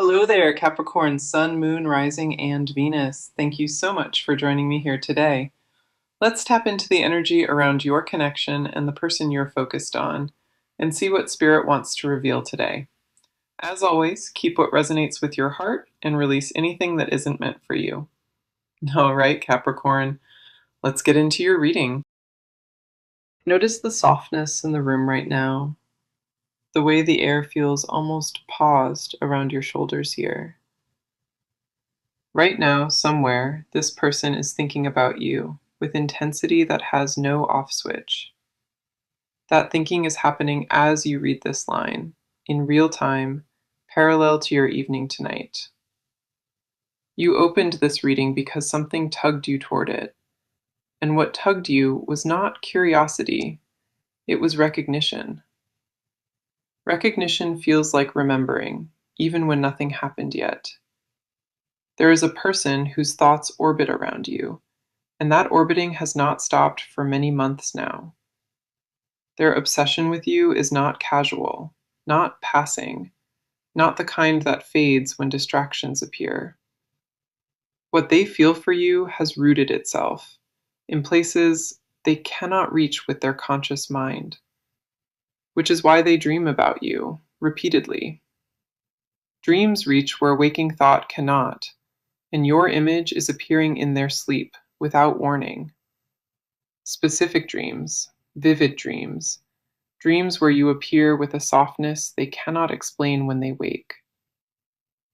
Hello there, Capricorn Sun, Moon, Rising, and Venus. Thank you so much for joining me here today. Let's tap into the energy around your connection and the person you're focused on and see what Spirit wants to reveal today. As always, keep what resonates with your heart and release anything that isn't meant for you. All right, Capricorn, let's get into your reading. Notice the softness in the room right now, the way the air feels almost paused around your shoulders here. Right now, somewhere, this person is thinking about you with intensity that has no off switch. That thinking is happening as you read this line, in real time, parallel to your evening tonight. You opened this reading because something tugged you toward it, and what tugged you was not curiosity, it was recognition. Recognition feels like remembering, even when nothing happened yet. There is a person whose thoughts orbit around you, and that orbiting has not stopped for many months now. Their obsession with you is not casual, not passing, not the kind that fades when distractions appear. What they feel for you has rooted itself in places they cannot reach with their conscious mind, which is why they dream about you repeatedly. Dreams reach where waking thought cannot, and your image is appearing in their sleep without warning. Specific dreams, vivid dreams, dreams where you appear with a softness they cannot explain when they wake.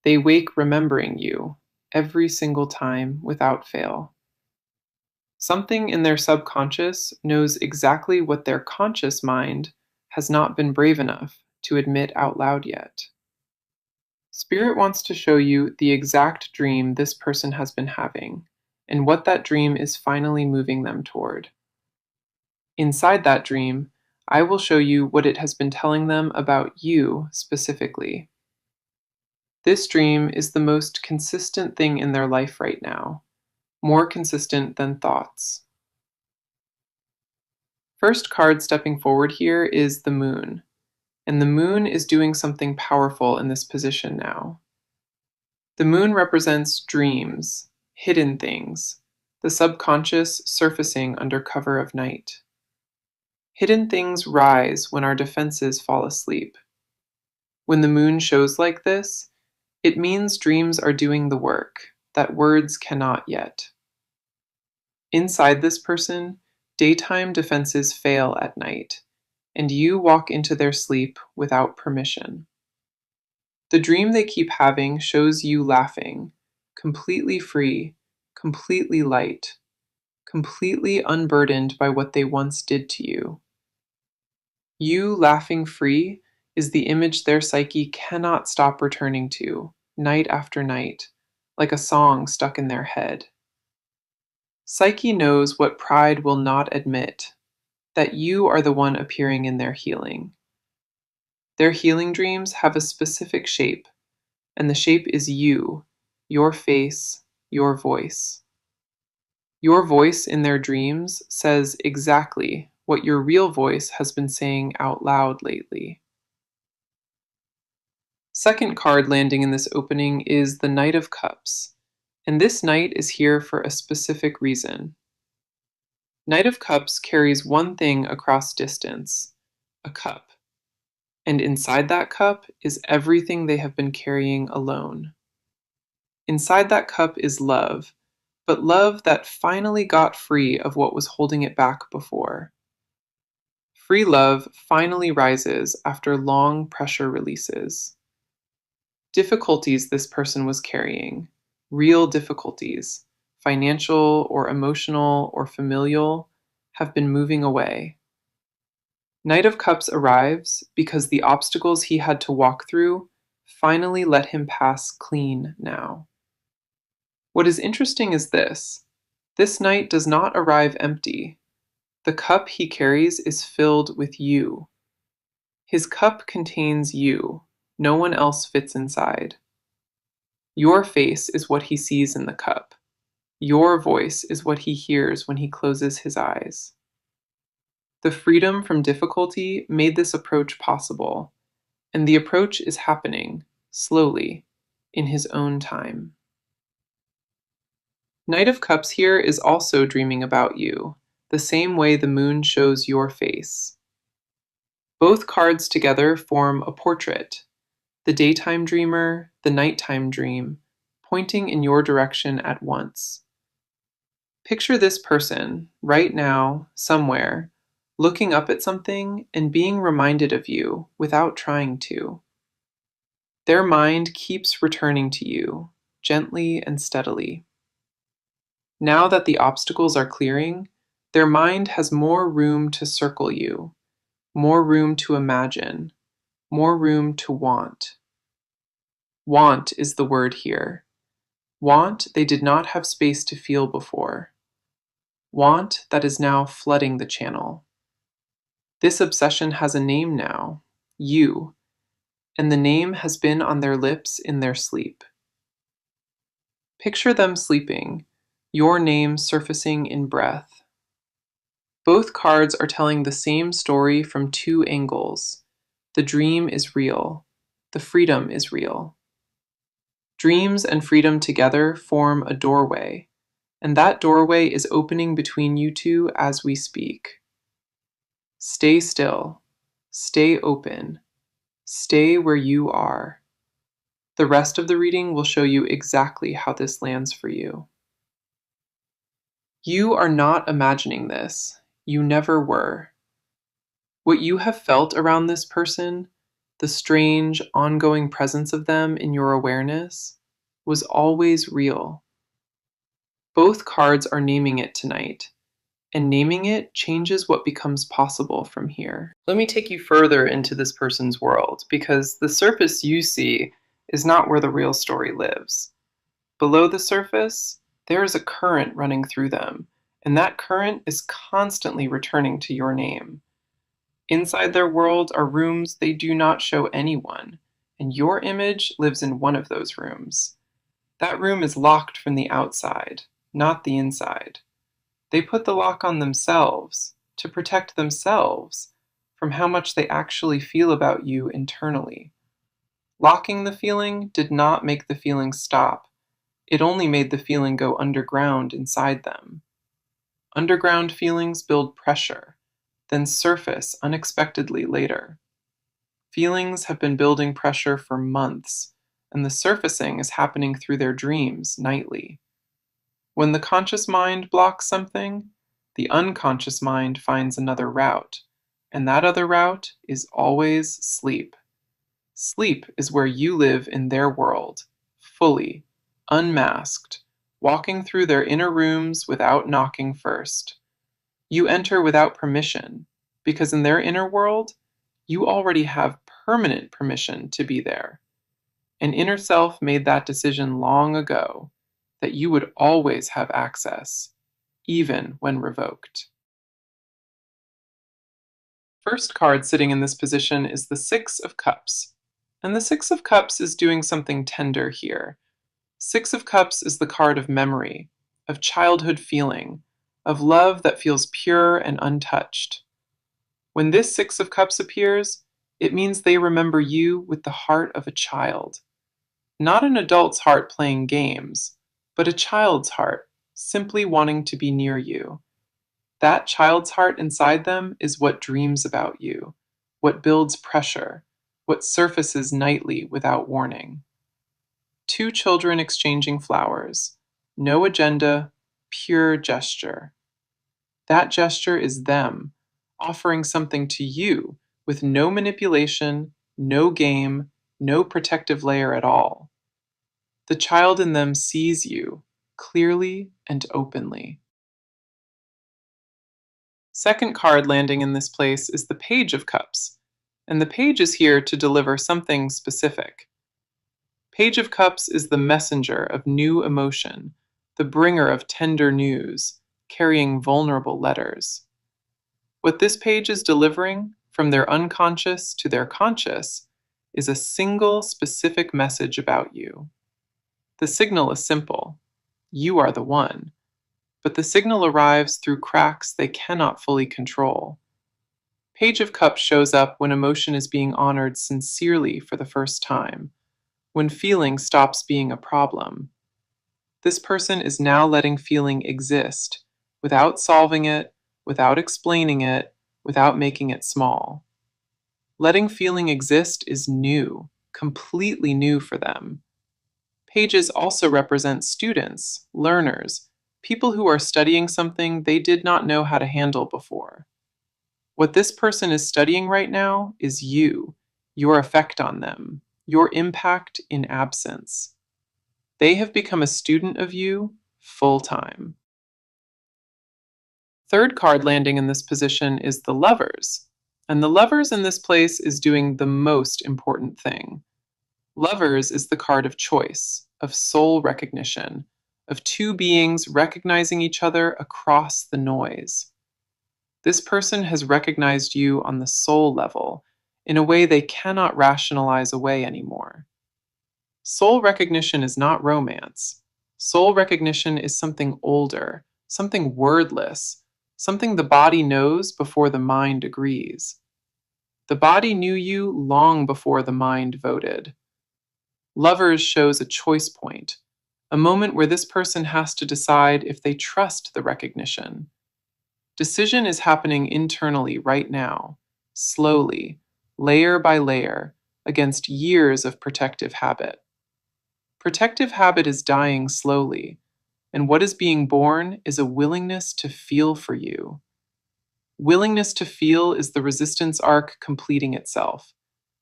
They wake remembering you, every single time, without fail. Something in their subconscious knows exactly what their conscious mind has not been brave enough to admit out loud yet. Spirit wants to show you the exact dream this person has been having, and what that dream is finally moving them toward. Inside that dream, I will show you what it has been telling them about you specifically. This dream is the most consistent thing in their life right now, more consistent than thoughts. First card stepping forward here is the moon, and the moon is doing something powerful in this position now. The moon represents dreams, hidden things, the subconscious surfacing under cover of night. Hidden things rise when our defenses fall asleep. When the moon shows like this, it means dreams are doing the work that words cannot yet. Inside this person, daytime defenses fail at night, and you walk into their sleep without permission. The dream they keep having shows you laughing, completely free, completely light, completely unburdened by what they once did to you. You laughing free is the image their psyche cannot stop returning to, night after night, like a song stuck in their head. Psyche knows what pride will not admit, that you are the one appearing in their healing. Their healing dreams have a specific shape, and the shape is you, your face, your voice. Your voice in their dreams says exactly what your real voice has been saying out loud lately. Second card landing in this opening is the Knight of Cups, and this knight is here for a specific reason. Knight of Cups carries one thing across distance, a cup, and inside that cup is everything they have been carrying alone. Inside that cup is love, but love that finally got free of what was holding it back before. Free love finally rises after long pressure releases. Difficulties this person was carrying, real difficulties, financial or emotional or familial, have been moving away. Knight of Cups arrives because the obstacles he had to walk through finally let him pass clean now. What is interesting is this knight does not arrive empty. The cup he carries is filled with you. His cup contains you. No one else fits inside. Your face is what he sees in the cup. Your voice is what he hears when he closes his eyes. The freedom from difficulty made this approach possible, and the approach is happening, slowly, in his own time. Knight of Cups here is also dreaming about you, the same way the moon shows your face. Both cards together form a portrait, the daytime dreamer, the nighttime dream, pointing in your direction at once. Picture this person, right now, somewhere, looking up at something and being reminded of you without trying to. Their mind keeps returning to you, gently and steadily. Now that the obstacles are clearing, their mind has more room to circle you, more room to imagine, more room to want. Want is the word here. Want they did not have space to feel before. Want that is now flooding the channel. This obsession has a name now, you, and the name has been on their lips in their sleep. Picture them sleeping, your name surfacing in breath. Both cards are telling the same story from two angles. The dream is real. The freedom is real. Dreams and freedom together form a doorway, and that doorway is opening between you two as we speak. Stay still. Stay open. Stay where you are. The rest of the reading will show you exactly how this lands for you. You are not imagining this. You never were. What you have felt around this person, the strange, ongoing presence of them in your awareness, was always real. Both cards are naming it tonight, and naming it changes what becomes possible from here. Let me take you further into this person's world, because the surface you see is not where the real story lives. Below the surface, there is a current running through them, and that current is constantly returning to your name. Inside their world are rooms they do not show anyone, and your image lives in one of those rooms. That room is locked from the outside, not the inside. They put the lock on themselves to protect themselves from how much they actually feel about you internally. Locking the feeling did not make the feeling stop. It only made the feeling go underground inside them. Underground feelings build pressure, then surface unexpectedly later. Feelings have been building pressure for months, and the surfacing is happening through their dreams nightly. When the conscious mind blocks something, the unconscious mind finds another route, and that other route is always sleep. Sleep is where you live in their world, fully, unmasked, walking through their inner rooms without knocking first. You enter without permission, because in their inner world, you already have permanent permission to be there. An inner self made that decision long ago, that you would always have access, even when revoked. First card sitting in this position is the Six of Cups. And the Six of Cups is doing something tender here. Six of Cups is the card of memory, of childhood feeling, of love that feels pure and untouched. When this Six of Cups appears, it means they remember you with the heart of a child. Not an adult's heart playing games, but a child's heart, simply wanting to be near you. That child's heart inside them is what dreams about you, what builds pressure, what surfaces nightly without warning. Two children exchanging flowers. No agenda, pure gesture. That gesture is them, offering something to you with no manipulation, no game, no protective layer at all. The child in them sees you, clearly and openly. Second card landing in this place is the Page of Cups, and the Page is here to deliver something specific. Page of Cups is the messenger of new emotion, the bringer of tender news, carrying vulnerable letters. What this page is delivering, from their unconscious to their conscious, is a single specific message about you. The signal is simple. You are the one. But the signal arrives through cracks they cannot fully control. Page of Cups shows up when emotion is being honored sincerely for the first time, when feeling stops being a problem. This person is now letting feeling exist without solving it, without explaining it, without making it small. Letting feeling exist is new, completely new for them. Pages also represent students, learners, people who are studying something they did not know how to handle before. What this person is studying right now is you, your effect on them, your impact in absence. They have become a student of you full time. Third card landing in this position is the Lovers. And the Lovers in this place is doing the most important thing. Lovers is the card of choice, of soul recognition, of two beings recognizing each other across the noise. This person has recognized you on the soul level in a way they cannot rationalize away anymore. Soul recognition is not romance. Soul recognition is something older, something wordless, something the body knows before the mind agrees. The body knew you long before the mind voted. Lovers shows a choice point, a moment where this person has to decide if they trust the recognition. Decision is happening internally right now, slowly, layer by layer, against years of protective habit. Protective habit is dying slowly, and what is being born is a willingness to feel for you. Willingness to feel is the resistance arc completing itself,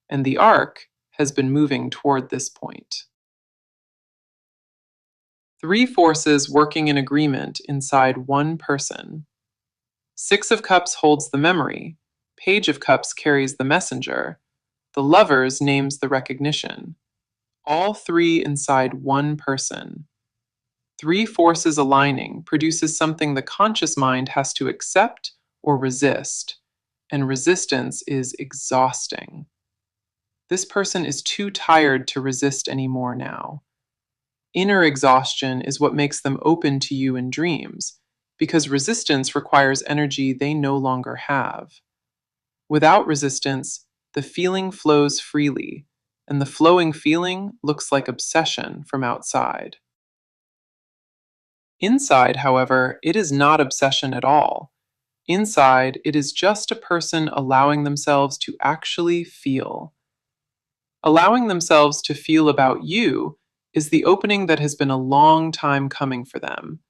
and the arc has been moving toward this point. Three forces working in agreement inside one person. Six of Cups holds the memory, Page of Cups carries the messenger, the Lovers names the recognition. All three inside one person. Three forces aligning produces something the conscious mind has to accept or resist, and resistance is exhausting. This person is too tired to resist anymore now. Inner exhaustion is what makes them open to you in dreams, because resistance requires energy they no longer have. Without resistance, the feeling flows freely, and the flowing feeling looks like obsession from outside. Inside, however, it is not obsession at all. Inside, it is just a person allowing themselves to actually feel. Allowing themselves to feel about you is the opening that has been a long time coming for them.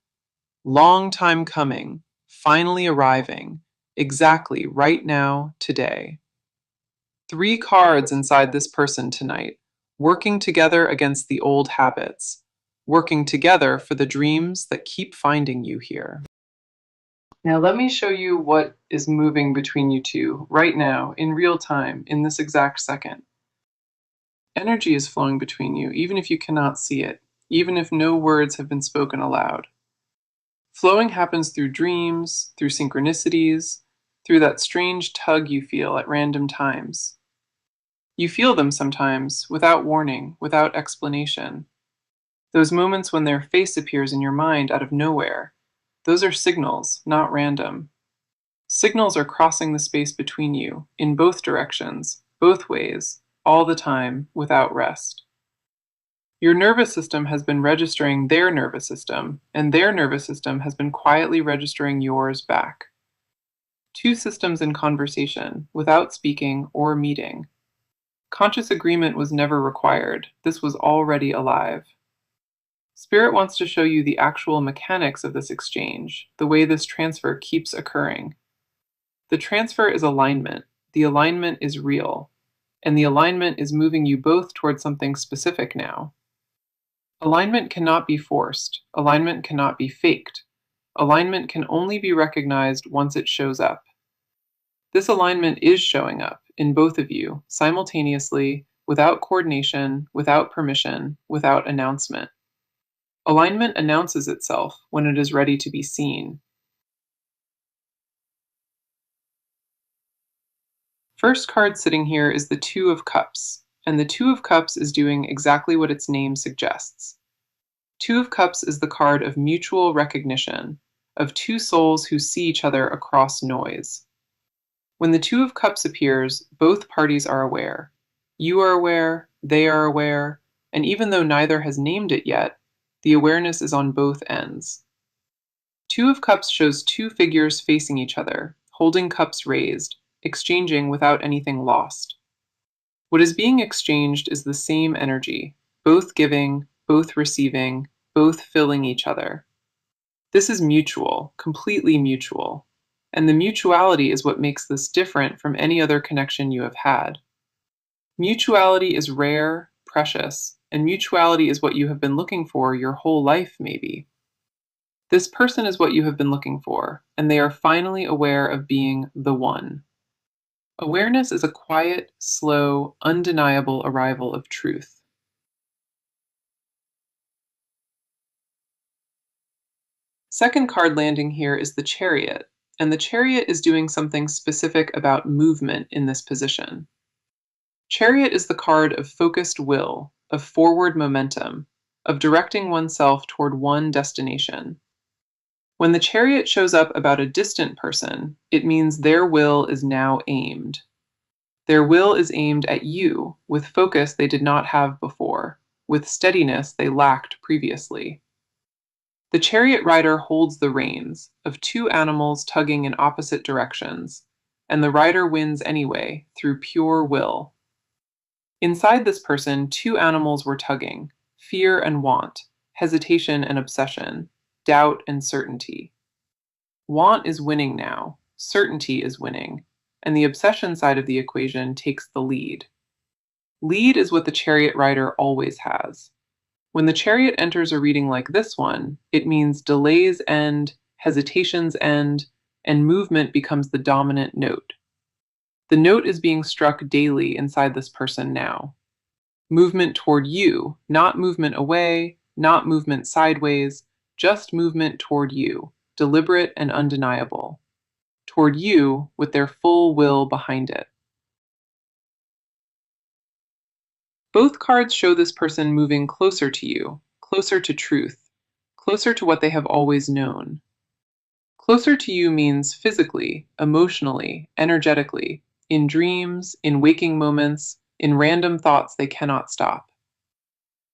Long time coming, finally arriving, exactly right now, today. Three cards inside this person tonight, working together against the old habits, working together for the dreams that keep finding you here. Now let me show you what is moving between you two right now, in real time, in this exact second. Energy is flowing between you, even if you cannot see it, even if no words have been spoken aloud. Flowing happens through dreams, through synchronicities, through that strange tug you feel at random times. You feel them sometimes, without warning, without explanation. Those moments when their face appears in your mind out of nowhere, those are signals, not random. Signals are crossing the space between you, in both directions, both ways, all the time, without rest. Your nervous system has been registering their nervous system, and their nervous system has been quietly registering yours back. Two systems in conversation, without speaking or meeting. Conscious agreement was never required. This was already alive. Spirit wants to show you the actual mechanics of this exchange, the way this transfer keeps occurring. The transfer is alignment. The alignment is real. And the alignment is moving you both towards something specific now. Alignment cannot be forced. Alignment cannot be faked. Alignment can only be recognized once it shows up. This alignment is showing up in both of you simultaneously, without coordination, without permission, without announcement. Alignment announces itself when it is ready to be seen. First card sitting here is the Two of Cups, and the Two of Cups is doing exactly what its name suggests. Two of Cups is the card of mutual recognition, of two souls who see each other across noise. When the Two of Cups appears, both parties are aware. You are aware, they are aware, and even though neither has named it yet, the awareness is on both ends. Two of Cups shows two figures facing each other, holding cups raised, exchanging without anything lost. What is being exchanged is the same energy, both giving, both receiving, both filling each other. This is mutual, completely mutual, and the mutuality is what makes this different from any other connection you have had. Mutuality is rare, precious, and mutuality is what you have been looking for your whole life, maybe. This person is what you have been looking for, and they are finally aware of being the one. Awareness is a quiet, slow, undeniable arrival of truth. Second card landing here is the Chariot, and the Chariot is doing something specific about movement in this position. Chariot is the card of focused will, of forward momentum, of directing oneself toward one destination. When the Chariot shows up about a distant person, it means their will is now aimed. Their will is aimed at you, with focus they did not have before, with steadiness they lacked previously. The chariot rider holds the reins of two animals tugging in opposite directions, and the rider wins anyway through pure will. Inside this person, two animals were tugging: fear and want, hesitation and obsession, doubt and certainty. Want is winning now, certainty is winning, and the obsession side of the equation takes the lead. Lead is what the chariot rider always has. When the chariot enters a reading like this one, it means delays end, hesitations end, and movement becomes the dominant note. The note is being struck daily inside this person now. Movement toward you, not movement away, not movement sideways, just movement toward you, deliberate and undeniable. Toward you with their full will behind it. Both cards show this person moving closer to you, closer to truth, closer to what they have always known. Closer to you means physically, emotionally, energetically, in dreams, in waking moments, in random thoughts they cannot stop.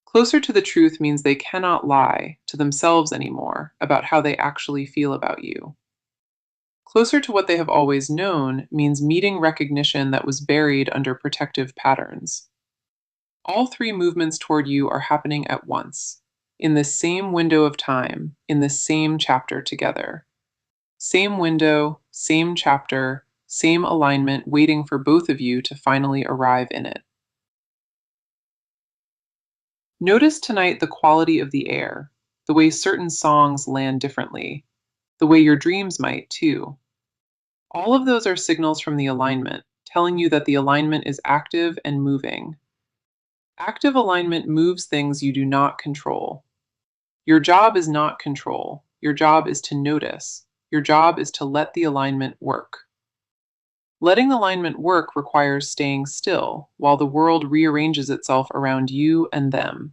Closer to the truth means they cannot lie to themselves anymore about how they actually feel about you. Closer to what they have always known means meeting recognition that was buried under protective patterns. All three movements toward you are happening at once, in this same window of time, in this same chapter together. Same window, same chapter, same alignment waiting for both of you to finally arrive in it. Notice tonight the quality of the air, the way certain songs land differently, the way your dreams might too. All of those are signals from the alignment, telling you that the alignment is active and moving. Active alignment moves things you do not control. Your job is not control. Your job is to notice. Your job is to let the alignment work. Letting the alignment work requires staying still while the world rearranges itself around you and them.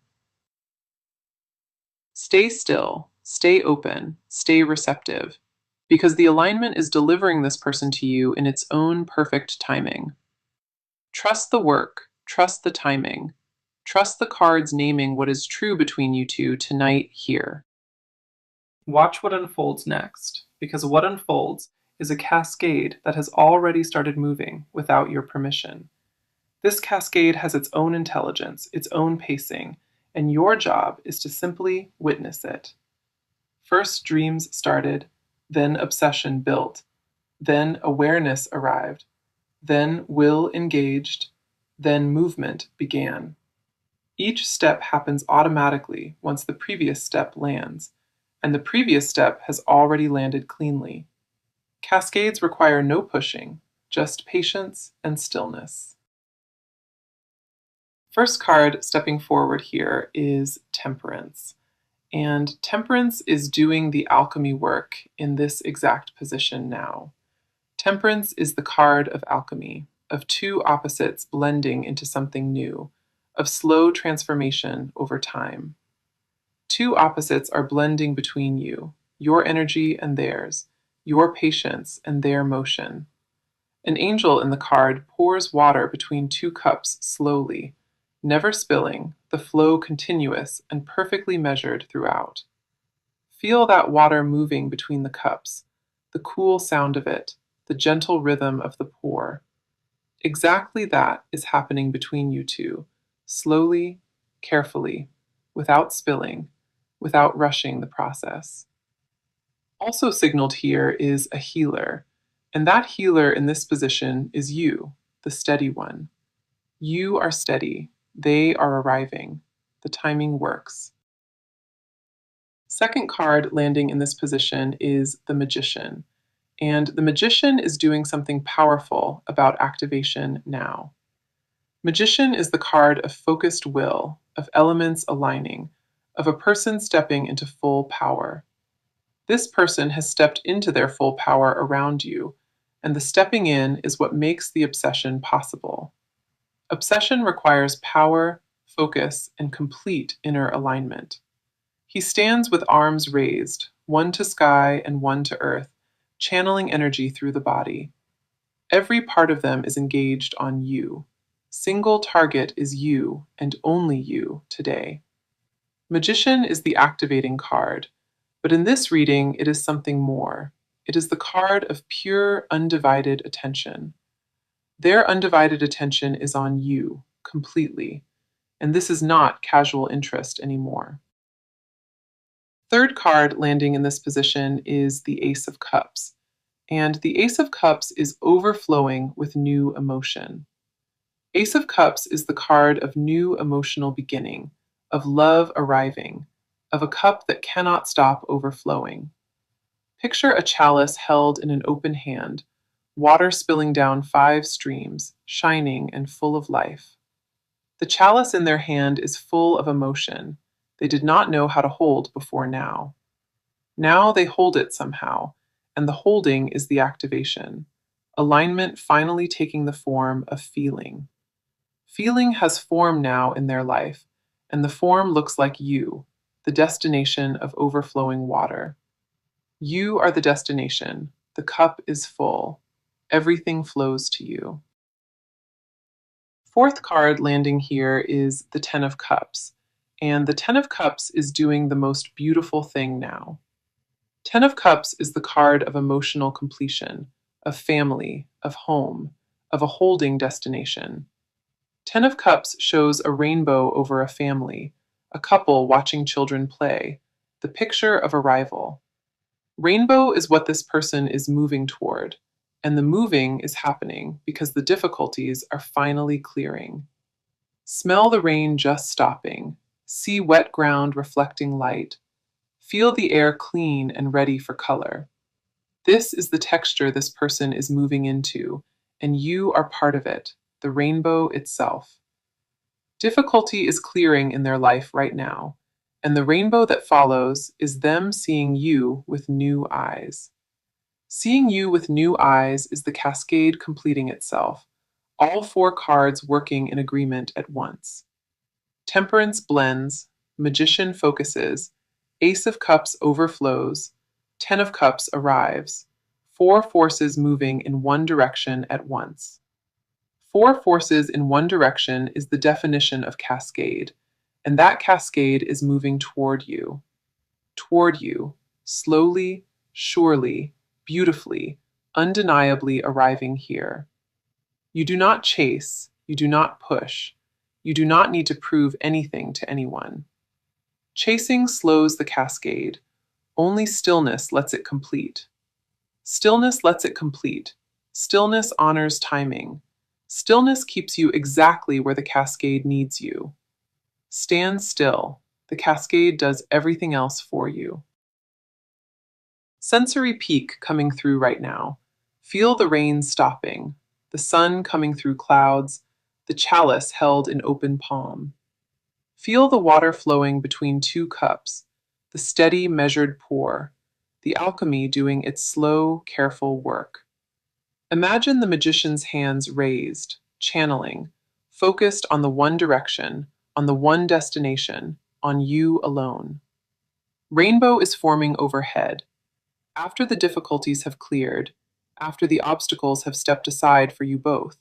Stay still, stay open, stay receptive, because the alignment is delivering this person to you in its own perfect timing. Trust the work, trust the timing. Trust the cards naming what is true between you two tonight here. Watch what unfolds next, because what unfolds is a cascade that has already started moving without your permission. This cascade has its own intelligence, its own pacing, and your job is to simply witness it. First dreams started, then obsession built, then awareness arrived, then will engaged, then movement began. Each step happens automatically once the previous step lands, and the previous step has already landed cleanly. Cascades require no pushing, just patience and stillness. First card stepping forward here is Temperance, and Temperance is doing the alchemy work in this exact position now. Temperance is the card of alchemy, of two opposites blending into something new, of slow transformation over time. Two opposites are blending between you, your energy and theirs, your patience and their motion. An angel in the card pours water between two cups slowly, never spilling, the flow continuous and perfectly measured throughout. Feel that water moving between the cups, the cool sound of it, the gentle rhythm of the pour. Exactly that is happening between you two, slowly, carefully, without spilling, without rushing the process. Also signaled here is a healer, and that healer in this position is you, the steady one. You are steady, they are arriving. The timing works. Second card landing in this position is the Magician, and the Magician is doing something powerful about activation now. Magician is the card of focused will, of elements aligning, of a person stepping into full power. This person has stepped into their full power around you, and the stepping in is what makes the obsession possible. Obsession requires power, focus, and complete inner alignment. He stands with arms raised, one to sky and one to earth, channeling energy through the body. Every part of them is engaged on you. Single target is you and only you today. Magician is the activating card, but in this reading it is something more. It is the card of pure, undivided attention. Their undivided attention is on you, completely, and this is not casual interest anymore. Third card landing in this position is the Ace of Cups, and the Ace of Cups is overflowing with new emotion. Ace of Cups is the card of new emotional beginning, of love arriving, of a cup that cannot stop overflowing. Picture a chalice held in an open hand, water spilling down 5 streams, shining and full of life. The chalice in their hand is full of emotion they did not know how to hold before now. Now they hold it somehow, and the holding is the activation. Alignment finally taking the form of feeling. Feeling has form now in their life, and the form looks like you, the destination of overflowing water. You are the destination. The cup is full. Everything flows to you. Fourth card landing here is the Ten of Cups, and the Ten of Cups is doing the most beautiful thing now. Ten of Cups is the card of emotional completion, of family, of home, of a holding destination. Ten of Cups shows a rainbow over a family, a couple watching children play, the picture of arrival. Rainbow is what this person is moving toward, and the moving is happening because the difficulties are finally clearing. Smell the rain just stopping, see wet ground reflecting light, feel the air clean and ready for color. This is the texture this person is moving into, and you are part of it, the rainbow itself. Difficulty is clearing in their life right now, and the rainbow that follows is them seeing you with new eyes. Seeing you with new eyes is the cascade completing itself, all 4 cards working in agreement at once. Temperance blends, Magician focuses, Ace of Cups overflows, Ten of Cups arrives, 4 forces moving in one direction at once. 4 forces in one direction is the definition of cascade, and that cascade is moving toward you, slowly, surely, beautifully, undeniably arriving here. You do not chase, you do not push, you do not need to prove anything to anyone. Chasing slows the cascade, only stillness lets it complete. Stillness lets it complete. Stillness honors timing. Stillness keeps you exactly where the cascade needs you. Stand still. The cascade does everything else for you. Sensory peak coming through right now. Feel the rain stopping, the sun coming through clouds, the chalice held in open palm. Feel the water flowing between 2 cups, the steady, measured pour, the alchemy doing its slow, careful work. Imagine the magician's hands raised, channeling, focused on the one direction, on the one destination, on you alone. Rainbow is forming overhead. After the difficulties have cleared, after the obstacles have stepped aside for you both.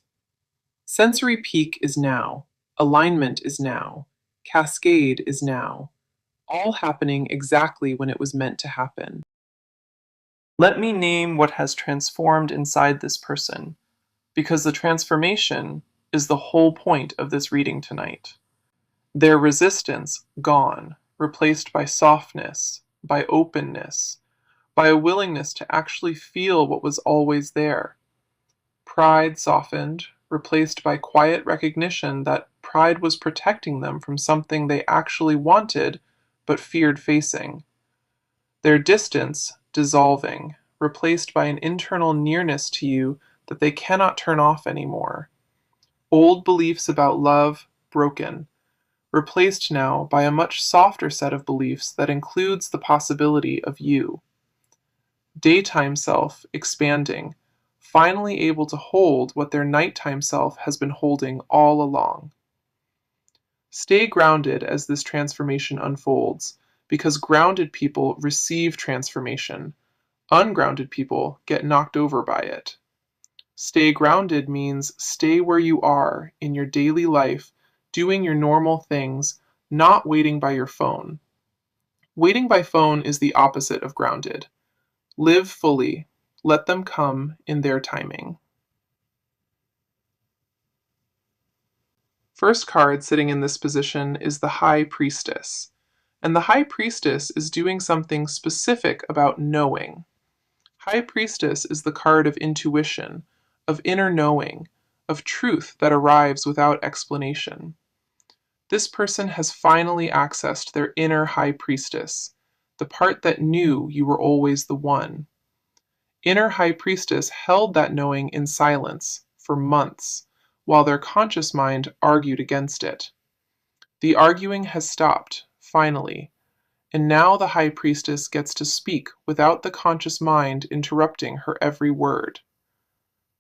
Sensory peak is now. Alignment is now. Cascade is now. All happening exactly when it was meant to happen. Let me name what has transformed inside this person, because the transformation is the whole point of this reading tonight. Their resistance gone, replaced by softness, by openness, by a willingness to actually feel what was always there. Pride softened, replaced by quiet recognition that pride was protecting them from something they actually wanted but feared facing. Their distance dissolving, replaced by an internal nearness to you that they cannot turn off anymore. Old beliefs about love broken, replaced now by a much softer set of beliefs that includes the possibility of you. Daytime self expanding, finally able to hold what their nighttime self has been holding all along. Stay grounded as this transformation unfolds, because grounded people receive transformation. Ungrounded people get knocked over by it. Stay grounded means stay where you are in your daily life, doing your normal things, not waiting by your phone. Waiting by phone is the opposite of grounded. Live fully. Let them come in their timing. First card sitting in this position is the High Priestess. And the High Priestess is doing something specific about knowing. High Priestess is the card of intuition, of inner knowing, of truth that arrives without explanation. This person has finally accessed their inner High Priestess, the part that knew you were always the one. Inner High Priestess held that knowing in silence for months, while their conscious mind argued against it. The arguing has stopped, finally, and now the High Priestess gets to speak without the conscious mind interrupting her every word.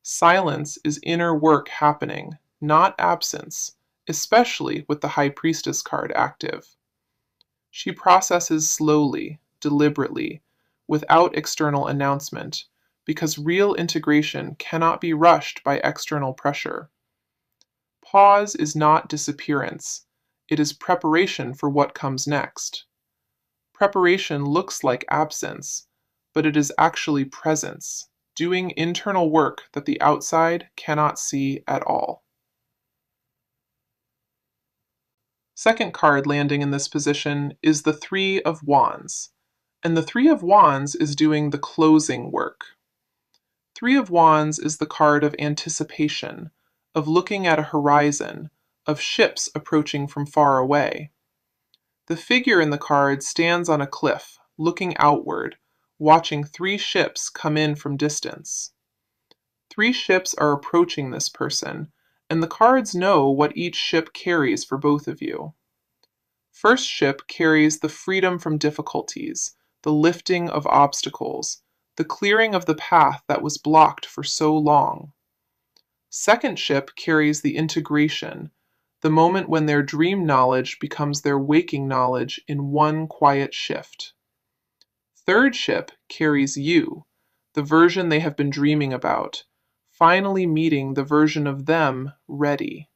Silence is inner work happening, not absence, especially with the High Priestess card active. She processes slowly, deliberately, without external announcement, because real integration cannot be rushed by external pressure. Pause is not disappearance, it is preparation for what comes next. Preparation looks like absence, but it is actually presence, doing internal work that the outside cannot see at all. Second card landing in this position is the Three of Wands, and the Three of Wands is doing the closing work. Three of Wands is the card of anticipation, of looking at a horizon, of ships approaching from far away. The figure in the card stands on a cliff, looking outward, watching three ships come in from distance. Three ships are approaching this person, and the cards know what each ship carries for both of you. First ship carries the freedom from difficulties, the lifting of obstacles, the clearing of the path that was blocked for so long. Second ship carries the integration, the moment when their dream knowledge becomes their waking knowledge in one quiet shift. Third ship carries you, the version they have been dreaming about, finally meeting the version of them ready.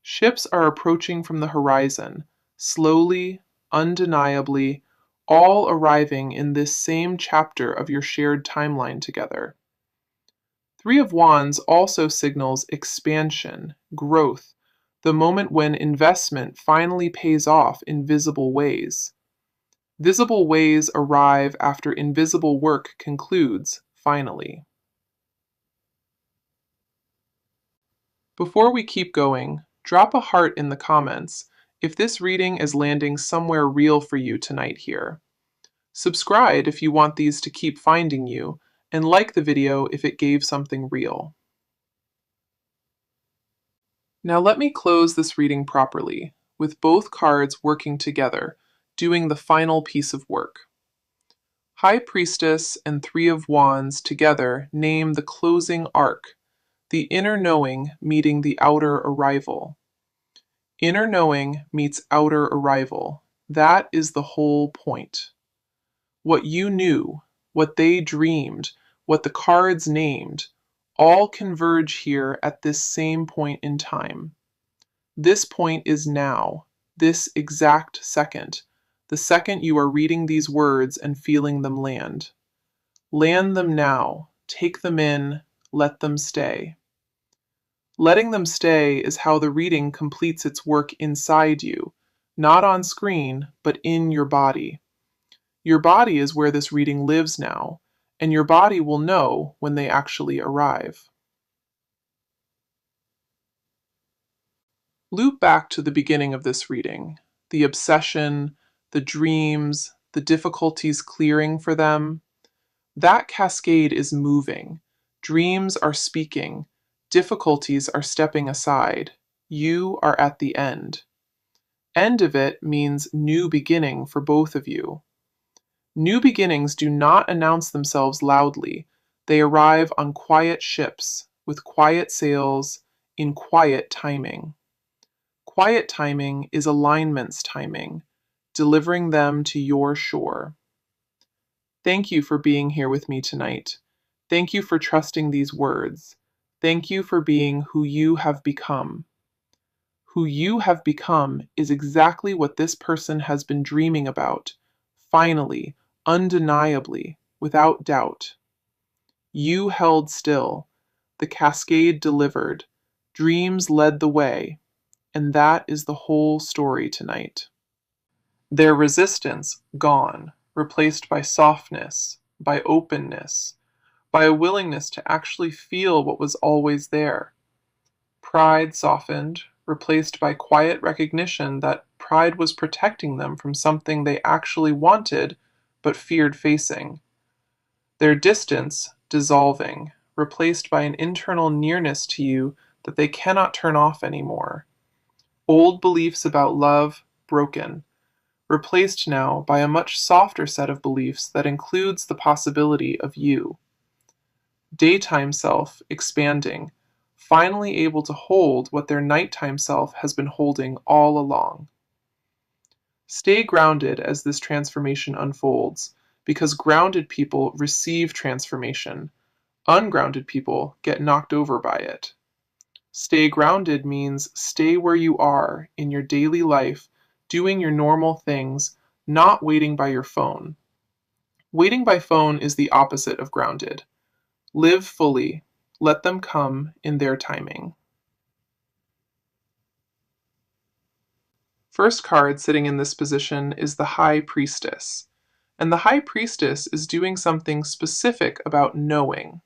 Ships are approaching from the horizon, slowly, undeniably, all arriving in this same chapter of your shared timeline together. Three of Wands also signals expansion, growth, the moment when investment finally pays off in visible ways. Visible ways arrive after invisible work concludes, finally. Before we keep going, drop a heart in the comments if this reading is landing somewhere real for you tonight here. Subscribe if you want these to keep finding you, and like the video if it gave something real. Now let me close this reading properly, with both cards working together, doing the final piece of work. High Priestess and Three of Wands together name the closing arc, the inner knowing meeting the outer arrival. Inner knowing meets outer arrival. That is the whole point. What you knew, what they dreamed, what the cards named, all converge here at this same point in time. This point is now, this exact second, the second you are reading these words and feeling them land. Land them now, take them in, let them stay. Letting them stay is how the reading completes its work inside you, not on screen, but in your body. Your body is where this reading lives now, and your body will know when they actually arrive. Loop back to the beginning of this reading, the obsession, the dreams, the difficulties clearing for them. That cascade is moving. Dreams are speaking. Difficulties are stepping aside. You are at the end. End of it means new beginning for both of you. New beginnings do not announce themselves loudly. They arrive on quiet ships, with quiet sails, in quiet timing. Quiet timing is alignment's timing, delivering them to your shore. Thank you for being here with me tonight. Thank you for trusting these words. Thank you for being who you have become. Who you have become is exactly what this person has been dreaming about, finally, undeniably, without doubt. You held still. The cascade delivered. Dreams led the way. And that is the whole story tonight. Their resistance gone, replaced by softness, by openness, by a willingness to actually feel what was always there. Pride softened, replaced by quiet recognition that pride was protecting them from something they actually wanted but feared facing. Their distance dissolving, replaced by an internal nearness to you that they cannot turn off anymore. Old beliefs about love broken, replaced now by a much softer set of beliefs that includes the possibility of you. Daytime self expanding, finally able to hold what their nighttime self has been holding all along. Stay grounded as this transformation unfolds, because grounded people receive transformation. Ungrounded people get knocked over by it. Stay grounded means stay where you are in your daily life, doing your normal things, not waiting by your phone. Waiting by phone is the opposite of grounded. Live fully. Let them come in their timing. First card sitting in this position is the High Priestess. And the High Priestess is doing something specific about knowing.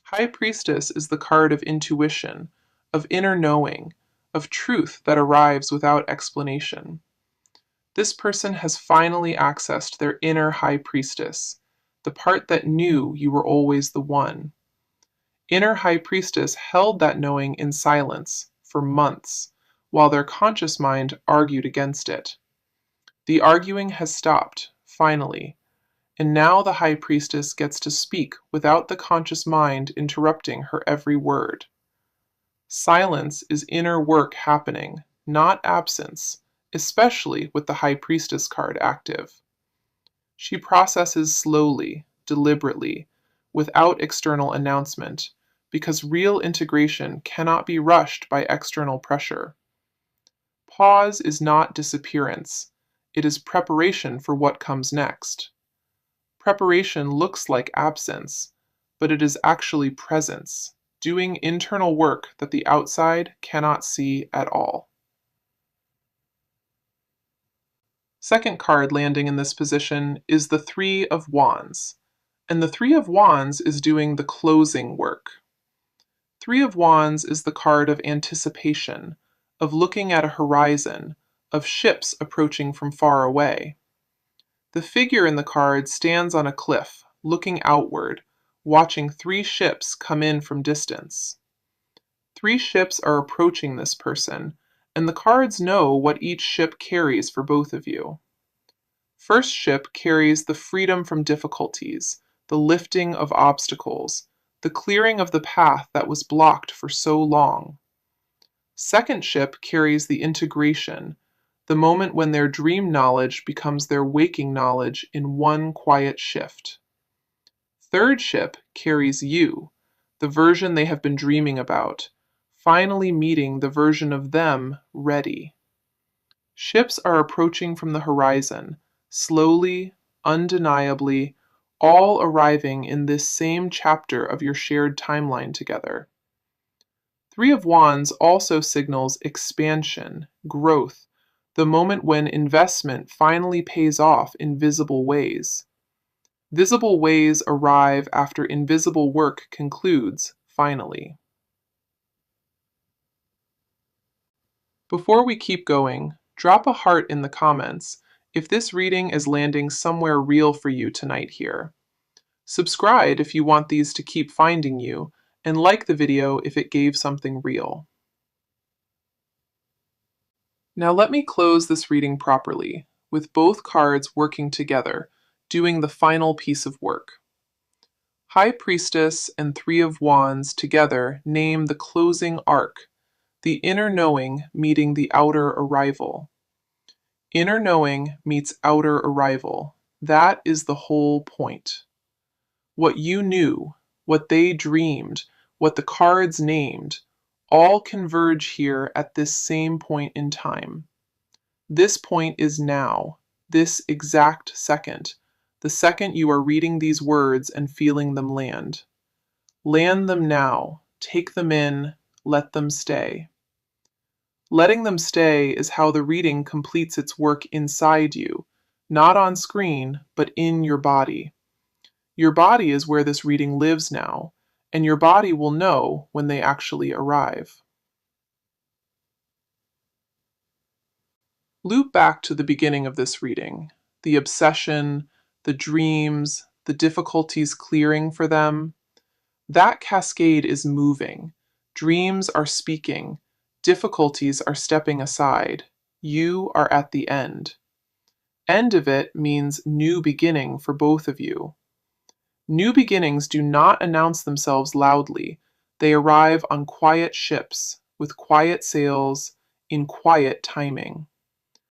High Priestess is the card of intuition, of inner knowing, of truth that arrives without explanation. This person has finally accessed their inner High Priestess, the part that knew you were always the one. Inner High Priestess held that knowing in silence for months, while their conscious mind argued against it. The arguing has stopped, finally, and now the High Priestess gets to speak without the conscious mind interrupting her every word. Silence is inner work happening, not absence, especially with the High Priestess card active. She processes slowly, deliberately, without external announcement, because real integration cannot be rushed by external pressure. Pause is not disappearance, it is preparation for what comes next. Preparation looks like absence, but it is actually presence, doing internal work that the outside cannot see at all. Second card landing in this position is the Three of Wands, and the Three of Wands is doing the closing work. Three of Wands is the card of anticipation, of looking at a horizon, of ships approaching from far away. The figure in the card stands on a cliff, looking outward, watching three ships come in from distance. Three ships are approaching this person, and the cards know what each ship carries for both of you. First ship carries the freedom from difficulties, the lifting of obstacles, the clearing of the path that was blocked for so long. Second ship carries the integration, the moment when their dream knowledge becomes their waking knowledge in one quiet shift. Third ship carries you, the version they have been dreaming about, finally meeting the version of them ready. Ships are approaching from the horizon, slowly, undeniably, all arriving in this same chapter of your shared timeline together. Three of Wands also signals expansion, growth, the moment when investment finally pays off in visible ways. Visible ways arrive after invisible work concludes, finally. Before we keep going, drop a heart in the comments if this reading is landing somewhere real for you tonight here. Subscribe if you want these to keep finding you, and like the video if it gave something real. Now let me close this reading properly, with both cards working together, doing the final piece of work. High Priestess and Three of Wands together name the closing arc, the inner knowing meeting the outer arrival. Inner knowing meets outer arrival. That is the whole point. What you knew, what they dreamed, what the cards named, all converge here at this same point in time. This point is now, this exact second, the second you are reading these words and feeling them land. Land them now, take them in, let them stay. Letting them stay is how the reading completes its work inside you, not on screen, but in your body. Your body is where this reading lives now, and your body will know when they actually arrive. Loop back to the beginning of this reading, the obsession, the dreams, the difficulties clearing for them. That cascade is moving. Dreams are speaking. Difficulties are stepping aside. You are at the end. End of it means new beginning for both of you. New beginnings do not announce themselves loudly. They arrive on quiet ships, with quiet sails, in quiet timing.